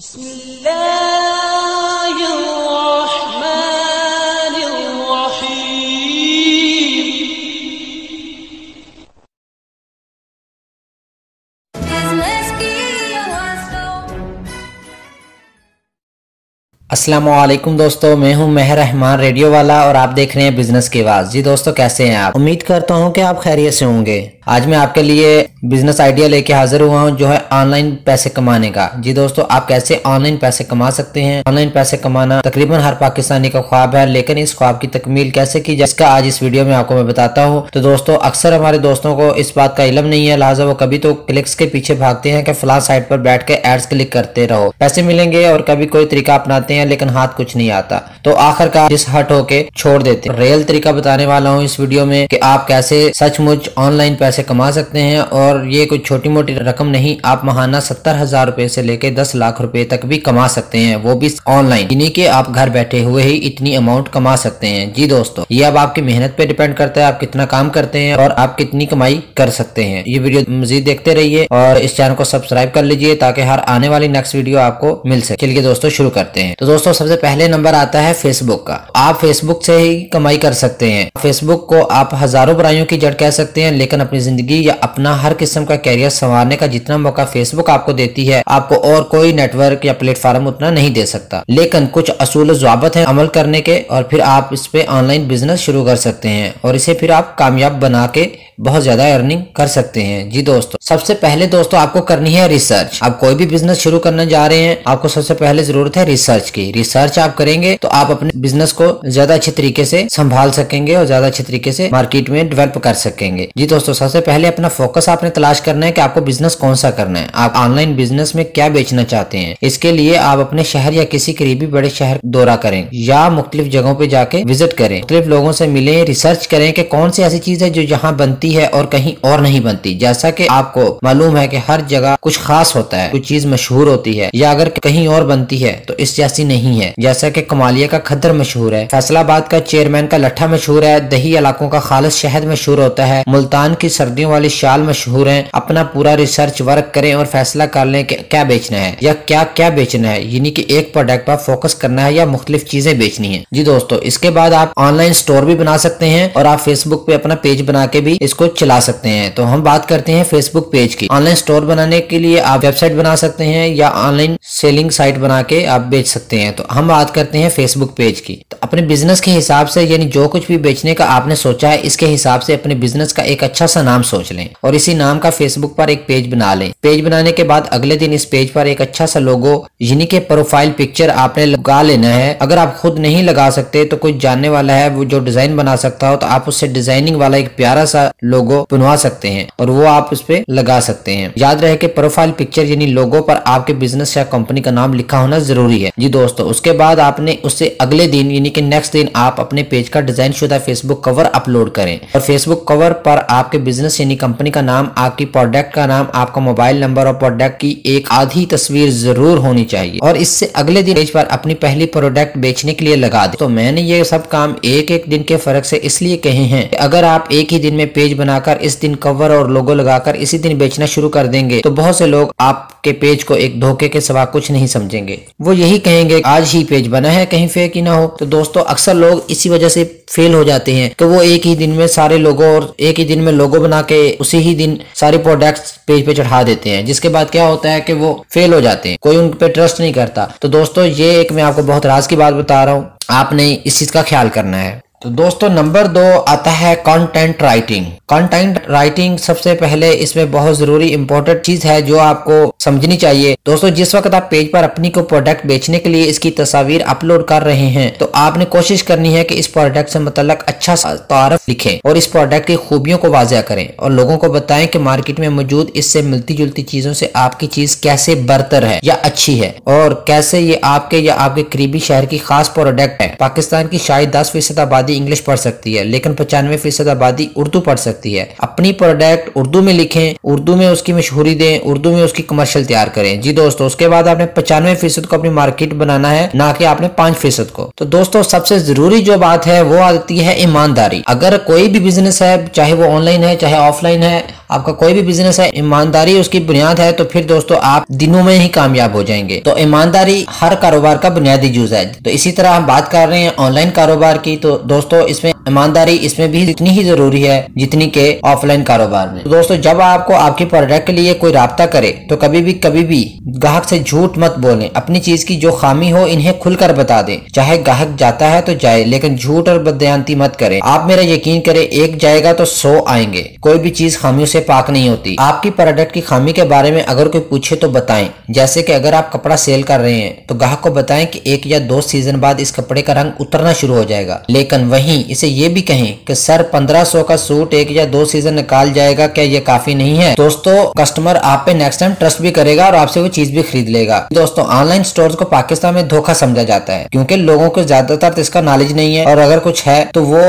अस्सलामुअलैकुम दोस्तों, मैं हूं मेहर रहमान रेडियो वाला और आप देख रहे हैं बिजनेस की आवाज। जी दोस्तों, कैसे हैं आप? उम्मीद करता हूं कि आप खैरियत से होंगे। आज मैं आपके लिए बिजनेस आइडिया लेके हाजिर हुआ हूं जो है ऑनलाइन पैसे कमाने का। जी दोस्तों, आप कैसे ऑनलाइन पैसे कमा सकते हैं। ऑनलाइन पैसे कमाना तकरीबन हर पाकिस्तानी का ख्वाब है, लेकिन इस ख्वाब की तकमील कैसे की जाए इसका आज इस वीडियो में आपको मैं बताता हूँ। तो दोस्तों, अक्सर हमारे दोस्तों को इस बात का इल्म नहीं है, लिहाजा वो कभी तो क्लिक्स के पीछे भागते हैं कि फलां साइट पर बैठ के एड्स क्लिक करते रहो, पैसे मिलेंगे, और कभी कोई तरीका अपनाते हैं लेकिन हाथ कुछ नहीं आता, तो आखिरकार जिस हट होके छोड़ देते हैं। रियल तरीका बताने वाला हूँ इस वीडियो में कि आप कैसे सचमुच ऑनलाइन पैसे कमा सकते हैं, और ये कोई छोटी मोटी रकम नहीं, आप महाना 70,000 रुपए से लेके 10 लाख रुपए तक भी कमा सकते हैं, वो भी ऑनलाइन, यानी कि आप घर बैठे हुए ही इतनी अमाउंट कमा सकते हैं। जी दोस्तों, ये अब आपकी मेहनत पे डिपेंड करता है, आप कितना काम करते हैं और आप कितनी कमाई कर सकते हैं। ये वीडियो मजीद देखते रहिए और इस चैनल को सब्सक्राइब कर लीजिए ताकि हर आने वाली नेक्स्ट वीडियो आपको मिल सके। चलिए दोस्तों, शुरू करते हैं। तो दोस्तों, सबसे पहले नंबर आता है फेसबुक का। आप फेसबुक से ही कमाई कर सकते हैं। फेसबुक को आप हजारों बुराइयों की जड़ कह सकते हैं, लेकिन अपनी जिंदगी या अपना हर किस्म का कैरियर संवारने का जितना मौका फेसबुक आपको देती है, आपको और कोई नेटवर्क या प्लेटफॉर्म उतना नहीं दे सकता। लेकिन कुछ असूल ज़वाबित हैं अमल करने के, और फिर आप इस पे ऑनलाइन बिजनेस शुरू कर सकते हैं और इसे फिर आप कामयाब बना के बहुत ज्यादा अर्निंग कर सकते हैं। जी दोस्तों, सबसे पहले दोस्तों आपको करनी है रिसर्च। आप कोई भी बिजनेस शुरू करने जा रहे हैं, आपको सबसे पहले जरूरत है रिसर्च की। रिसर्च आप करेंगे तो आप अपने बिजनेस को ज्यादा अच्छे तरीके से संभाल सकेंगे और ज्यादा अच्छे तरीके से मार्केट में डेवलप कर सकेंगे। जी दोस्तों, सबसे पहले अपना फोकस आपने तलाश करना है कि आपको बिजनेस कौन सा करना है, आप ऑनलाइन बिजनेस में क्या बेचना चाहते हैं। इसके लिए आप अपने शहर या किसी करीबी बड़े शहर दौरा करें या मुख्तलिफ जगहों पे जाके विजिट करें, मुख्तलिफ लोगों से मिलें, रिसर्च करें कि कौन सी ऐसी चीज है जो यहाँ बनती है और कहीं और नहीं बनती। जैसा कि आपको मालूम है कि हर जगह कुछ खास होता है, कुछ चीज मशहूर होती है, या अगर कहीं और बनती है तो इस जैसी नहीं है। जैसा कि कमालिया का खद्दर मशहूर है, फैसलाबाद का चेयरमैन का लट्ठा मशहूर है, दही इलाकों का खालिस शहद मशहूर होता है, मुल्तान की सर्दियों वाली शाल मशहूर है। अपना पूरा रिसर्च वर्क करें और फैसला कर लें कि क्या बेचना है या क्या क्या बेचना है, यानी कि एक प्रोडक्ट पर फोकस करना है या मुख्तलिफ चीजें बेचनी है। जी दोस्तों, इसके बाद आप ऑनलाइन स्टोर भी बना सकते हैं और आप फेसबुक पे अपना पेज बना के भी इसको चला सकते हैं। तो हम बात करते हैं फेसबुक पेज की। ऑनलाइन स्टोर बनाने के लिए आप वेबसाइट बना सकते हैं या ऑनलाइन सेलिंग साइट बना के आप बेच सकते हैं। तो हम बात करते हैं फेसबुक पेज की। तो अपने बिजनेस के हिसाब से, यानी जो कुछ भी बेचने का आपने सोचा है, इसके हिसाब से अपने बिजनेस का एक अच्छा सा नाम सोच लें और इसी नाम का फेसबुक पर एक पेज बना लें। पेज बनाने के बाद अगले दिन इस पेज पर एक अच्छा सा लोगो यानी कि प्रोफाइल पिक्चर आपने लगा लेना है। अगर आप खुद नहीं लगा सकते तो कोई जानने वाला है वो जो डिजाइन बना सकता हो, तो आप उससे डिजाइनिंग वाला एक प्यारा सा लोगो बनवा सकते हैं और वो आप उस पे लगा सकते हैं। याद रहे कि प्रोफाइल पिक्चर यानी लोगो पर आपके बिजनेस या कंपनी का नाम लिखा होना जरूरी है। जी दोस्तों, उसके बाद आपने उससे अगले दिन यानी कि नेक्स्ट दिन आप अपने पेज का डिजाइन शुदा फेसबुक कवर अपलोड करें और फेसबुक कवर पर आपके बिजनेस यानी कंपनी का नाम, आपकी प्रोडक्ट का नाम, आपका मोबाइल नंबर और प्रोडक्ट की एक आधी तस्वीर जरूर होनी चाहिए और इससे अगले दिन पेज पर अपनी पहली प्रोडक्ट बेचने के लिए लगा दें। तो मैंने ये सब काम एक एक दिन के फर्क से इसलिए कहे हैं कि अगर आप एक ही दिन में पेज बनाकर इस दिन कवर और लोगो लगाकर इसी दिन बेचना शुरू कर देंगे तो बहुत से लोग आपके पेज को एक धोखे के सिवा कुछ नहीं समझेंगे। वो यही कहेंगे आज ही पेज बना है, कहीं फेक ही ना हो। तो दोस्तों, अक्सर लोग इसी वजह से फेल हो जाते हैं कि वो एक ही दिन में सारे लोगो और एक ही दिन में लोगो बना के उसी ही दिन सारे प्रोडक्ट्स पेज पे चढ़ा देते हैं, जिसके बाद क्या होता है कि वो फेल हो जाते हैं, कोई उन पे ट्रस्ट नहीं करता। तो दोस्तों, ये एक मैं आपको बहुत राज की बात बता रहा हूँ, आपने इस चीज का ख्याल करना है। तो दोस्तों, नंबर 2 आता है कंटेंट राइटिंग। कंटेंट राइटिंग सबसे पहले इसमें बहुत जरूरी इंपॉर्टेंट चीज है जो आपको समझनी चाहिए। दोस्तों, जिस वक्त आप पेज पर अपनी को प्रोडक्ट बेचने के लिए इसकी तस्वीर अपलोड कर रहे हैं तो आपने कोशिश करनी है कि इस प्रोडक्ट से मुतल्लक अच्छा तारफ लिखें और इस प्रोडक्ट की खूबियों को वाज़ेह करें और लोगों को बताएं कि मार्केट में मौजूद इससे मिलती जुलती चीजों से आपकी चीज कैसे बरतर है या अच्छी है और कैसे ये आपके या आपके करीबी शहर की खास प्रोडक्ट है। पाकिस्तान की शायद 10% आबादी इंग्लिश पढ़ सकती है, लेकिन 95% आबादी उर्दू पढ़ सकती है। अपनी प्रोडक्ट उर्दू में लिखें, उर्दू में उसकी मशहूरी दें, उर्दू में उसकी कमर्शियल तैयार करें। जी दोस्तों, उसके बाद आपने 95% को अपनी मार्केट बनाना है, ना कि आपने 5% को। तो दोस्तों, सबसे जरूरी जो बात है वो आती है ईमानदारी। अगर कोई भी बिजनेस है, चाहे वो ऑनलाइन है चाहे ऑफलाइन है, आपका कोई भी बिजनेस है, ईमानदारी उसकी बुनियाद है, तो फिर दोस्तों आप दिनों में ही कामयाब हो जाएंगे। तो ईमानदारी हर कारोबार का बुनियादी जुज है। तो इसी तरह हम बात कर रहे हैं ऑनलाइन कारोबार की, तो दोस्तों इसमें ईमानदारी इसमें भी इतनी ही जरूरी है जितनी के ऑफलाइन कारोबार में। तो दोस्तों जब आपको आपके प्रोडक्ट के लिए कोई राब्ता करे तो कभी भी ग्राहक से झूठ मत बोलें। अपनी चीज की जो खामी हो इन्हें खुलकर बता दें। चाहे ग्राहक जाता है तो जाए, लेकिन झूठ और बदयांती मत करें। आप मेरा यकीन करें, एक जाएगा तो 100 आएंगे। कोई भी चीज खामियों से पाक नहीं होती। आपकी प्रोडक्ट की खामी के बारे में अगर कोई पूछे तो बताएं। जैसे कि अगर आप कपड़ा सेल कर रहे हैं तो ग्राहक को बताएं कि 1 या 2 सीजन बाद इस कपड़े का रंग उतरना शुरू हो जाएगा। लेकिन वहीं इसे ये भी कहें कि सर 1500 का सूट 1 या 2 सीजन निकाल जाएगा, क्या ये काफी नहीं है? दोस्तों कस्टमर आप पे नेक्स्ट टाइम ट्रस्ट भी करेगा और आपसे वो चीज भी खरीद लेगा। दोस्तों ऑनलाइन स्टोर्स को पाकिस्तान में धोखा समझा जाता है क्योंकि लोगों को ज्यादातर इसका नॉलेज नहीं है, और अगर कुछ है तो वो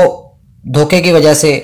धोखे की वजह से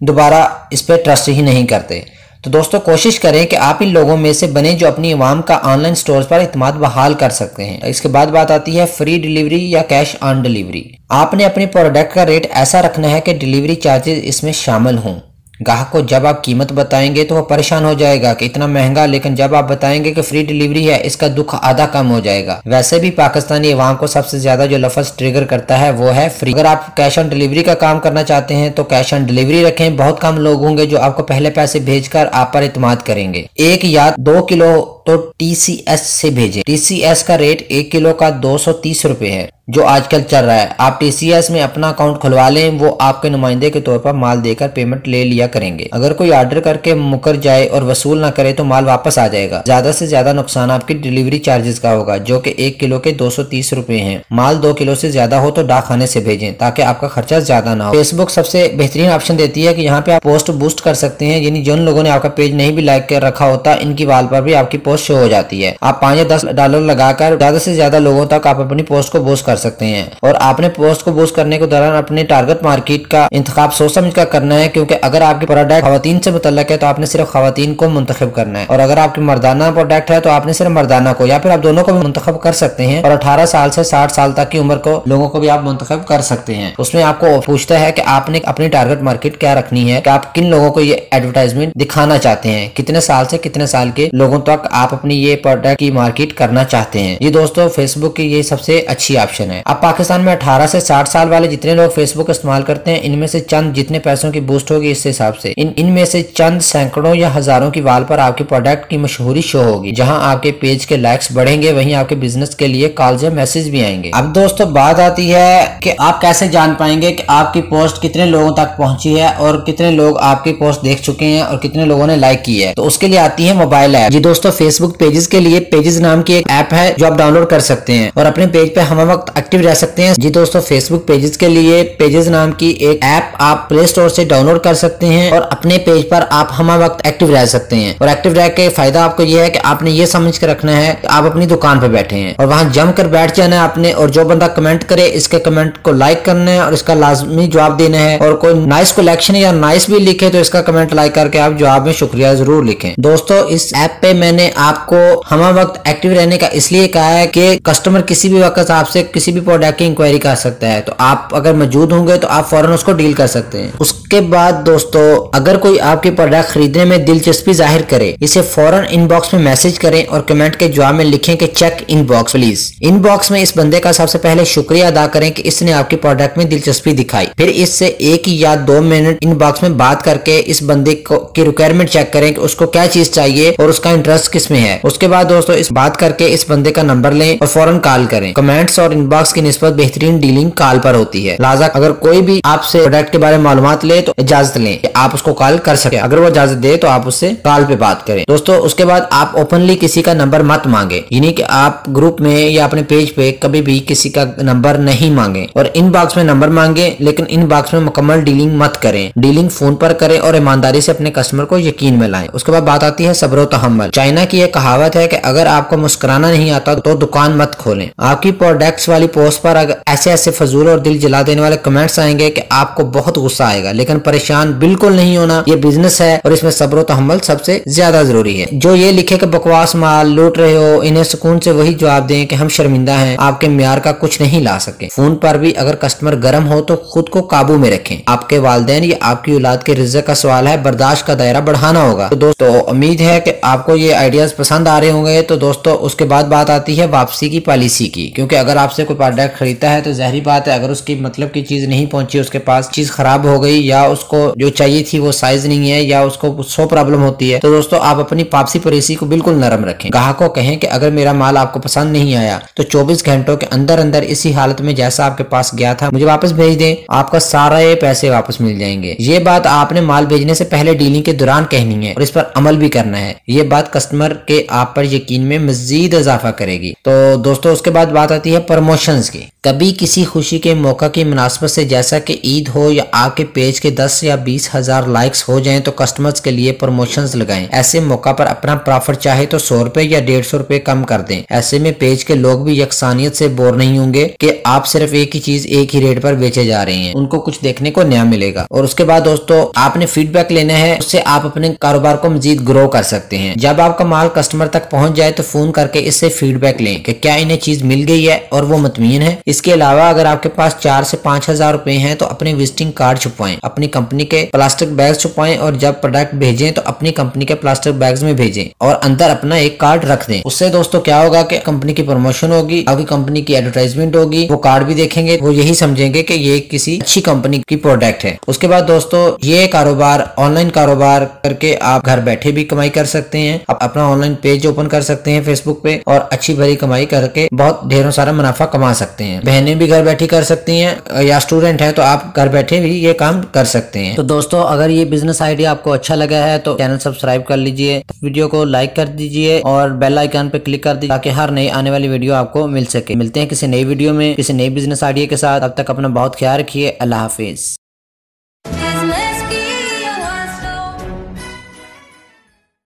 दोबारा इस पे ट्रस्ट ही नहीं करते। तो दोस्तों कोशिश करें कि आप इन लोगों में से बने जो अपनी आवाम का ऑनलाइन स्टोर्स पर इत्मीनान बहाल कर सकते हैं। इसके बाद बात आती है फ्री डिलीवरी या कैश ऑन डिलीवरी। आपने अपने प्रोडक्ट का रेट ऐसा रखना है कि डिलीवरी चार्जेस इसमें शामिल हों। ग्राहक को जब आप कीमत बताएंगे तो वो परेशान हो जाएगा कि इतना महंगा, लेकिन जब आप बताएंगे कि फ्री डिलीवरी है, इसका दुख आधा कम हो जाएगा। वैसे भी पाकिस्तानी अवाम को सबसे ज्यादा जो लफ्ज ट्रिगर करता है वो है फ्री। अगर आप कैश ऑन डिलीवरी का काम करना चाहते हैं तो कैश ऑन डिलीवरी रखें। बहुत कम लोग होंगे जो आपको पहले पैसे भेजकर आप पर इत्मीनान करेंगे। 1 या 2 किलो तो TCS से भेजें। TCS का रेट 1 किलो का 230 रुपए है जो आजकल चल रहा है। आप TCS में अपना अकाउंट खुलवा लें, वो आपके नुमाइंदे के तौर पर माल देकर पेमेंट ले लिया करेंगे। अगर कोई ऑर्डर करके मुकर जाए और वसूल ना करे तो माल वापस आ जाएगा। ज्यादा से ज्यादा नुकसान आपकी डिलीवरी चार्जेस का होगा जो कि 1 किलो के 230 रुपए हैं। माल 2 किलो से ज्यादा हो तो डाक खाने से भेजें ताकि आपका खर्चा ज्यादा ना हो। फेसबुक सबसे बेहतरीन ऑप्शन देती है कि यहाँ पे आप पोस्ट बूस्ट कर सकते हैं, यानी जिन लोगों ने आपका पेज नहीं भी लाइक कर रखा होता इनकी वाल पर भी आपकी पोस्ट शो हो जाती है। आप 5 या 10 डॉलर लगाकर ज्यादा से ज्यादा लोगों तक आप अपनी पोस्ट को बूस्ट कर सकते हैं। और आपने पोस्ट को बूस्ट करने के दौरान अपने टारगेट मार्केट का इंतखाब सोच समझ कर करना है, क्योंकि अगर आपकी प्रोडक्ट खवातीन से मुतल्लक है तो आपने सिर्फ खवातीन को मुंतखब करना है, और अगर आपकी मर्दाना प्रोडक्ट है तो आपने सिर्फ मर्दाना को, या फिर आप दोनों को भी मुंतखब कर सकते हैं। और 18 साल से 60 साल तक की उम्र को लोगों को भी आप मुंतखब कर सकते हैं। उसमें आपको पूछता है कि आपने अपनी टारगेट मार्केट क्या रखनी है, कि आप किन लोगों को ये एडवर्टाइजमेंट दिखाना चाहते हैं, कितने साल से कितने साल के लोगों तक आप अपनी ये प्रोडक्ट की मार्केट करना चाहते हैं। ये दोस्तों फेसबुक की ये सबसे अच्छी ऑप्शन है। अब पाकिस्तान में 18 से 60 साल वाले जितने लोग फेसबुक इस्तेमाल करते हैं, इनमें से चंद जितने पैसों की बूस्ट होगी इस हिसाब से इनमें से चंद सैकड़ों या हजारों की वाल पर आपके प्रोडक्ट की मशहूरी शो होगी। जहां आपके पेज के लाइक्स बढ़ेंगे वहीं आपके बिजनेस के लिए कॉल्स या मैसेज भी आएंगे। अब दोस्तों बात आती है कि आप कैसे जान पाएंगे कि आपकी पोस्ट कितने लोगों तक पहुंची है और कितने लोग आपकी पोस्ट देख चुके हैं और कितने लोगों ने लाइक की है। तो उसके लिए आती है मोबाइल ऐप। जी दोस्तों फेसबुक पेजेस के लिए पेजेस नाम की एक ऐप है जो आप डाउनलोड कर सकते हैं और अपने पेज पे हम वक्त एक्टिव रह सकते हैं। जी दोस्तों फेसबुक पेजेस के लिए पेजेस नाम की एक ऐप आप प्ले स्टोर से डाउनलोड कर सकते हैं और अपने पेज पर आप हम वक्त एक्टिव रह सकते हैं। और एक्टिव रह के फायदा आपको यह है कि आपने ये समझ कर रखना है कि आप अपनी दुकान पे बैठे हैं और वहां जम कर बैठ जाना है आपने, और जो बंदा कमेंट करे इसके कमेंट को लाइक करना है और इसका लाजमी जवाब देना है। और कोई नाइस कलेक्शन या नाइस भी लिखे तो इसका कमेंट लाइक करके आप जवाब में शुक्रिया जरूर लिखें। दोस्तों इस ऐप पे मैंने आपको हम वक्त एक्टिव रहने का इसलिए कहा है कि कस्टमर किसी भी वक्त आपसे किसी भी प्रोडक्ट की इंक्वायरी कर सकता है, तो आप अगर मौजूद होंगे तो आप फौरन उसको डील कर सकते हैं। उसके बाद दोस्तों अगर कोई आपके प्रोडक्ट खरीदने में दिलचस्पी जाहिर करे, इसे फौरन इनबॉक्स में मैसेज करें और कमेंट के जवाब में लिखें कि चेक इनबॉक्स प्लीज। इनबॉक्स में इस बंदे का सबसे पहले शुक्रिया अदा करें कि इसने आपके प्रोडक्ट में दिलचस्पी दिखाई। फिर इससे 1 या 2 मिनट इनबॉक्स में बात करके इस बंदे की रिक्वायरमेंट चेक करें कि उसको क्या चीज चाहिए और उसका इंटरेस्ट किस में है। उसके बाद दोस्तों इस बात करके इस बंदे का नंबर लें और फौरन कॉल करें। कमेंट्स और इनबॉक्स की निस्बत बेहतरीन डीलिंग कॉल पर होती है, लिहाजा अगर कोई भी आपसे प्रोडक्ट के बारे में मालूमात ले तो इजाजत लें कि आप उसको कॉल कर सके। अगर वो इजाजत दे तो आप उससे कॉल पे बात करें। दोस्तों उसके बाद आप ओपनली किसी का नंबर मत मांगे, यानी कि आप ग्रुप में या अपने पेज पे कभी भी किसी का नंबर नहीं मांगे। और इनबॉक्स में नंबर मांगे लेकिन इनबॉक्स में मुकम्मल डीलिंग मत करें। डीलिंग फोन पर करें और ईमानदारी से अपने कस्टमर को यकीन में लाएं। उसके बाद बात आती है सब्र व तहम्मुल। चाइना की ये कहावत है कि अगर आपको मुस्कुराना नहीं आता तो दुकान मत खोलें। आपकी प्रोडक्ट्स वाली पोस्ट पर अगर ऐसे ऐसे फजूल और दिल जला देने वाले कमेंट्स आएंगे कि आपको बहुत गुस्सा आएगा, लेकिन परेशान बिल्कुल नहीं होना। ये बिजनेस है और इसमें सब्र तहम्मुल सबसे ज्यादा जरूरी है। जो ये लिखे कि बकवास माल लूट रहे हो, इन्हें सुकून से वही जवाब दें कि हम शर्मिंदा हैं, आपके म्यार का कुछ नहीं ला सके। फोन पर भी अगर कस्टमर गर्म हो तो खुद को काबू में रखें। आपके वालिदैन या आपकी औलाद के रिज़्क़ का सवाल है, बर्दाश्त का दायरा बढ़ाना होगा। तो दोस्तों उम्मीद है कि आपको ये आइडियाज पसंद आ रहे होंगे। तो दोस्तों उसके बाद बात आती है वापसी की पॉलिसी की, क्योंकि अगर आपसे कोई प्रोडक्ट खरीदता है तो जाहिर बात है अगर उसकी मतलब की चीज नहीं पहुंची, उसके पास चीज खराब हो गई या उसको जो चाहिए थी वो साइज नहीं है या उसको 100 प्रॉब्लम होती है, तो दोस्तों आप अपनी वापसी पॉलिसी को बिल्कुल नरम रखें। ग्राहक को कहें कि अगर मेरा माल आपको पसंद नहीं आया तो 24 घंटों के अंदर अंदर इसी हालत में जैसा आपके पास गया था मुझे वापस भेज दें, आपका सारा ये पैसे वापस मिल जाएंगे। ये बात आपने माल भेजने से पहले डीलिंग के दौरान कहनी है और इस पर अमल भी करना है। ये बात कस्टमर के आप पर यकीन में मजीद इजाफा करेगी। तो दोस्तों उसके बाद बात आती है प्रमोशंस की। कभी किसी खुशी के मौका की मुनासबत से, जैसा कि ईद हो या आपके पेज के 10 या 20 हजार लाइक्स हो जाएं, तो कस्टमर्स के लिए प्रमोशंस लगाएं। ऐसे मौका पर अपना प्रॉफिट चाहे तो 100 रुपए या 150 रुपए कम कर दें। ऐसे में पेज के लोग भी यकसानियत से बोर नहीं होंगे कि आप सिर्फ एक ही चीज एक ही रेट पर बेचे जा रहे हैं, उनको कुछ देखने को नया मिलेगा। और उसके बाद दोस्तों आपने फीडबैक लेना है, उससे आप अपने कारोबार को मजीद ग्रो कर सकते हैं। जब आपका माल कस्टमर तक पहुंच जाए तो फोन करके इससे फीडबैक लें कि क्या इन्हें चीज मिल गई है और वो मुतमीन है। इसके अलावा अगर आपके पास 4 से 5 हजार रुपए हैं तो अपने विजिटिंग कार्ड छुपवाएं, अपनी कंपनी के प्लास्टिक बैग छुपवाएं और जब प्रोडक्ट भेजें तो अपनी कंपनी के प्लास्टिक बैग्स में भेजें और अंदर अपना एक कार्ड रख दें। उससे दोस्तों क्या होगा कि कंपनी की प्रमोशन होगी, आपकी कंपनी की एडवर्टाइजमेंट होगी, वो कार्ड भी देखेंगे, वो यही समझेंगे कि ये किसी अच्छी कंपनी की प्रोडक्ट है। उसके बाद दोस्तों ये कारोबार ऑनलाइन कारोबार करके आप घर बैठे भी कमाई कर सकते हैं। आप अपना ऑनलाइन पेज ओपन कर सकते हैं फेसबुक पे और अच्छी भरी कमाई करके बहुत ढेरों सारा मुनाफा कमा सकते हैं। बहनें भी घर बैठी कर सकती हैं या स्टूडेंट हैं तो आप घर बैठे भी ये काम कर सकते हैं। तो दोस्तों अगर ये बिजनेस आइडिया आपको अच्छा लगा है तो चैनल सब्सक्राइब कर लीजिए, वीडियो को लाइक कर दीजिए और बेल आइकन पे क्लिक कर दीजिए ताकि हर नई आने वाली वीडियो आपको मिल सके। मिलते हैं किसी नई वीडियो में किसी नई बिजनेस आइडिया के साथ। अब तक अपना बहुत ख्याल रखिए। अल्लाह हाफिज।